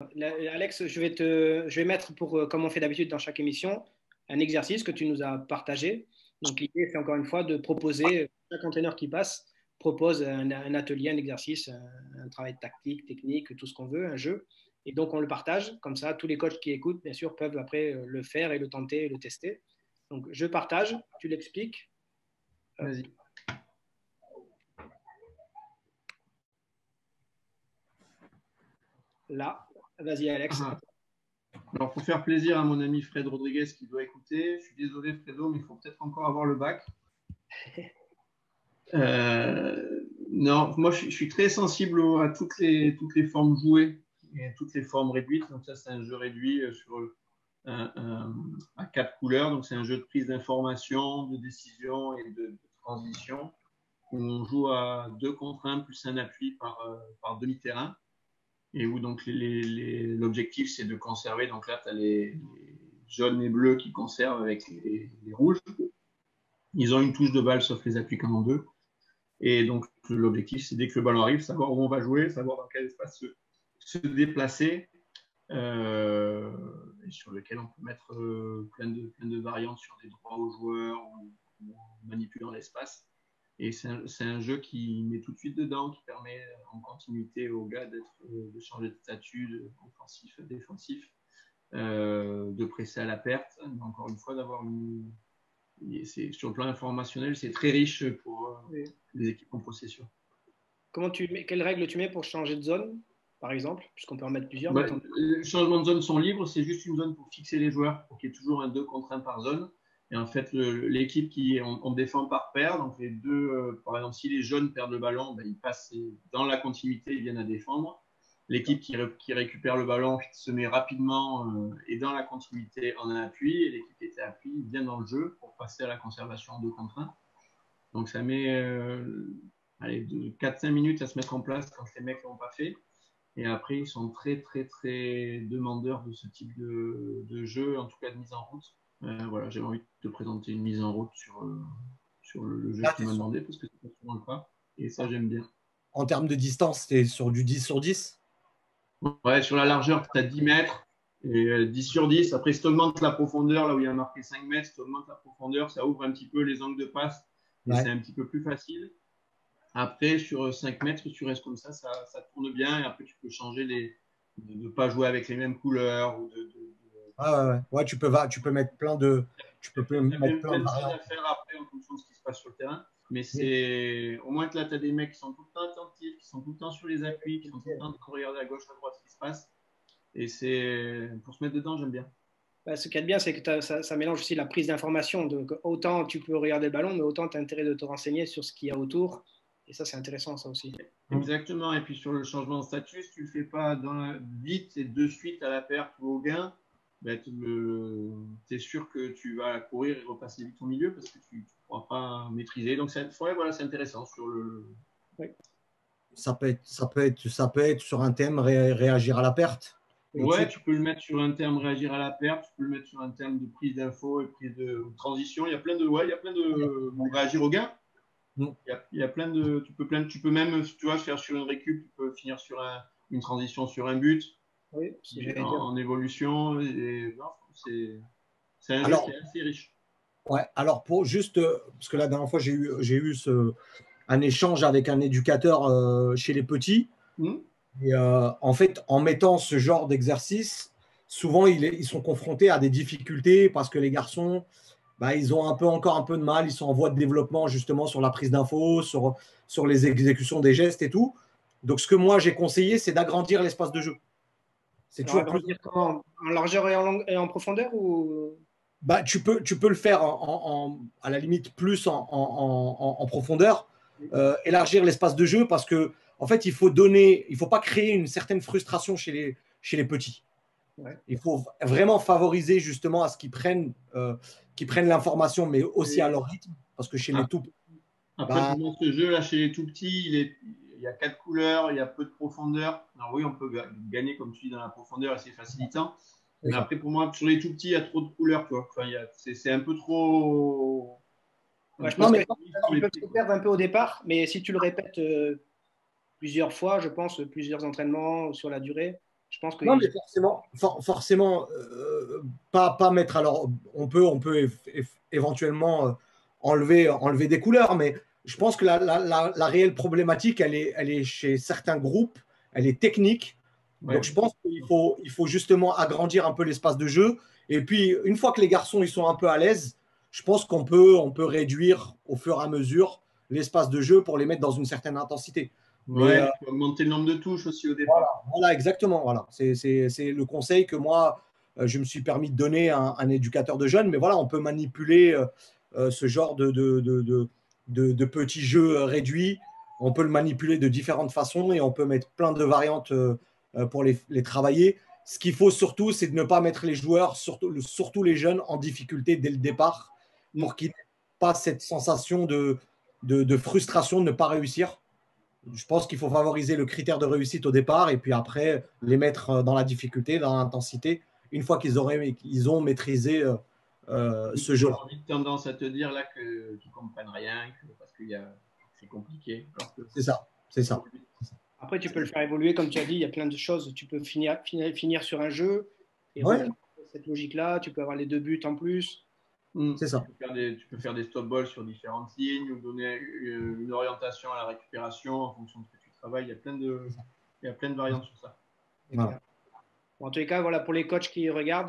Alex, je vais mettre comme on fait d'habitude dans chaque émission, un exercice que tu nous as partagé. Donc l'idée, c'est encore une fois de proposer, chaque entraîneur qui passe propose un atelier, un exercice, un travail tactique, technique, tout ce qu'on veut, un jeu. Et donc on le partage, comme ça tous les coachs qui écoutent, bien sûr, peuvent après le faire et le tenter et le tester. Donc je partage, tu l'expliques. Vas-y. Là, vas-y Alex. Alors, pour faire plaisir à mon ami Fred Rodriguez qui doit écouter, je suis désolé Fredo, mais il faut peut-être encore avoir le bac. Non, moi je suis très sensible à toutes les formes jouées et toutes les formes réduites. Donc ça, c'est un jeu réduit à 4 couleurs. Donc c'est un jeu de prise d'information, de décision et de transition où on joue à 2 contre 1 plus un appui par demi-terrain. Et où donc l'objectif c'est de conserver. Donc là, tu as les jaunes et bleus qui conservent avec les rouges. Ils ont une touche de balle sauf les appuis comme en deux. Et donc l'objectif c'est dès que le ballon arrive, savoir où on va jouer, savoir dans quel espace se déplacer, et sur lequel on peut mettre plein de variantes sur des droits aux joueurs ou en manipulant l'espace. Et c'est un jeu qui met tout de suite dedans, qui permet en continuité aux gars de changer de statut, offensif, défensif, de presser à la perte, mais encore une fois d'avoir sur le plan informationnel, c'est très riche pour les équipes en possession. Quelles règles tu mets pour changer de zone, par exemple, puisqu'on peut en mettre plusieurs. Les changements de zone sont libres, c'est juste une zone pour fixer les joueurs, pour qu'il y ait toujours un 2 contre 1 par zone. Et en fait, l'équipe on défend par paire, donc les deux, par exemple, si les jaunes perdent le ballon, ben, ils passent dans la continuité, ils viennent à défendre. L'équipe qui récupère le ballon se met rapidement et dans la continuité en appui, et l'équipe qui était à appui vient dans le jeu pour passer à la conservation en 2 contre 1. Donc ça met 4-5 minutes à se mettre en place quand les mecs ne l'ont pas fait. Et après, ils sont très, très, très demandeurs de ce type de jeu, en tout cas de mise en route. Voilà, j'avais envie de te présenter une mise en route sur le jeu que tu m'as demandé, parce que c'est pas souvent le cas. Et ça, j'aime bien. En termes de distance, tu es sur du 10 sur 10? Ouais, sur la largeur, tu as 10 mètres et 10 sur 10. Après, si tu augmentes la profondeur, là où il y a marqué 5 mètres, si tu augmentes la profondeur, ça ouvre un petit peu les angles de passe et c'est un petit peu plus facile. Après, sur 5 mètres, tu restes comme ça tourne bien. Et après, tu peux changer de ne pas jouer avec les mêmes couleurs. Ouais, tu peux mettre plein de. Tu peux mettre plein de choses à faire après en fonction de ce qui se passe sur le terrain. Mais c'est au moins que là, tu as des mecs qui sont tout le temps attentifs, qui sont tout le temps sur les appuis, qui sont tout le temps de regarder à gauche, à droite ce qui se passe. Et c'est pour se mettre dedans, j'aime bien. Ce qui est bien, c'est que ça mélange aussi la prise d'information. Donc, autant tu peux regarder le ballon, mais autant tu as intérêt de te renseigner sur ce qu'il y a autour. Et ça, c'est intéressant, ça aussi. Exactement. Et puis sur le changement de statut, si tu ne le fais pas vite et de suite à la perte ou au gain, ben, tu es sûr que tu vas courir et repasser vite au milieu parce que tu ne pourras pas maîtriser. Donc, c'est intéressant sur le. Oui. Ça peut être sur un thème réagir à la perte. Ouais, tu peux le mettre sur un terme réagir à la perte, tu peux le mettre sur un terme de prise d'info et prise de transition. Il y a plein de réagir au gain. Il y a plein de. Tu peux même, tu vois, faire sur une récup, tu peux finir sur une transition sur un but. Oui, en évolution. C'est un jeu qui est assez riche. Ouais, alors parce que la dernière fois, j'ai eu un échange avec un éducateur chez les petits. Et en fait, en mettant ce genre d'exercice, souvent ils sont confrontés à des difficultés parce que les garçons, ils ont encore un peu de mal, ils sont en voie de développement justement sur la prise d'infos, sur les exécutions des gestes et tout. Donc ce que moi j'ai conseillé, c'est d'agrandir l'espace de jeu. C'est toujours agrandir comment ? En largeur et en profondeur ou... Tu peux le faire à la limite plus en profondeur, élargir l'espace de jeu parce que en fait il faut pas créer une certaine frustration chez les petits. Ouais. Il faut vraiment favoriser justement à ce qu'ils prennent l'information, mais aussi à leur rythme, parce que chez les tout. Après, pour ce jeu là, chez les tout petits, il y a 4 couleurs, il y a peu de profondeur. Alors oui, on peut gagner comme tu dis dans la profondeur et c'est facilitant. Mais après, pour moi, sur les tout petits, il y a trop de couleurs. Enfin, c'est un peu trop. Ouais, je pense qu'ils peuvent se perdre un peu au départ, mais si tu le répètes plusieurs fois, je pense, plusieurs entraînements sur la durée, Je pense que Non, mais forcément pas mettre. Alors, on peut éventuellement enlever des couleurs, mais je pense que la réelle problématique, elle est chez certains groupes, elle est technique. Ouais. Donc, je pense qu'il faut justement agrandir un peu l'espace de jeu. Et puis, une fois que les garçons ils sont un peu à l'aise, je pense on peut réduire au fur et à mesure l'espace de jeu pour les mettre dans une certaine intensité. Ouais, il faut augmenter le nombre de touches aussi au départ. Voilà, exactement. Voilà. C'est le conseil que moi, je me suis permis de donner à un éducateur de jeunes. Mais voilà, on peut manipuler ce genre de petits jeux réduits. On peut le manipuler de différentes façons et on peut mettre plein de variantes pour les travailler. Ce qu'il faut surtout, c'est de ne pas mettre les joueurs, surtout les jeunes, en difficulté dès le départ pour qu'ils n'aient pas cette sensation de frustration de ne pas réussir. Je pense qu'il faut favoriser le critère de réussite au départ et puis après les mettre dans la difficulté, dans l'intensité, une fois qu'ils ont maîtrisé ce jeu. J'ai envie de tendance à te dire là qu'ils ne comprennent rien, parce que c'est compliqué. C'est ça, c'est ça. Après, tu peux le faire évoluer, comme tu as dit, il y a plein de choses. Tu peux finir sur un jeu et Ouais. cette logique-là. Tu peux avoir les 2 buts en plus. C'est ça. Tu peux faire des stop balls sur différentes lignes ou donner une orientation à la récupération en fonction de ce que tu travailles. Il y a plein de variantes sur ça. Voilà. Bon, en tous les cas, voilà, pour les coachs qui regardent,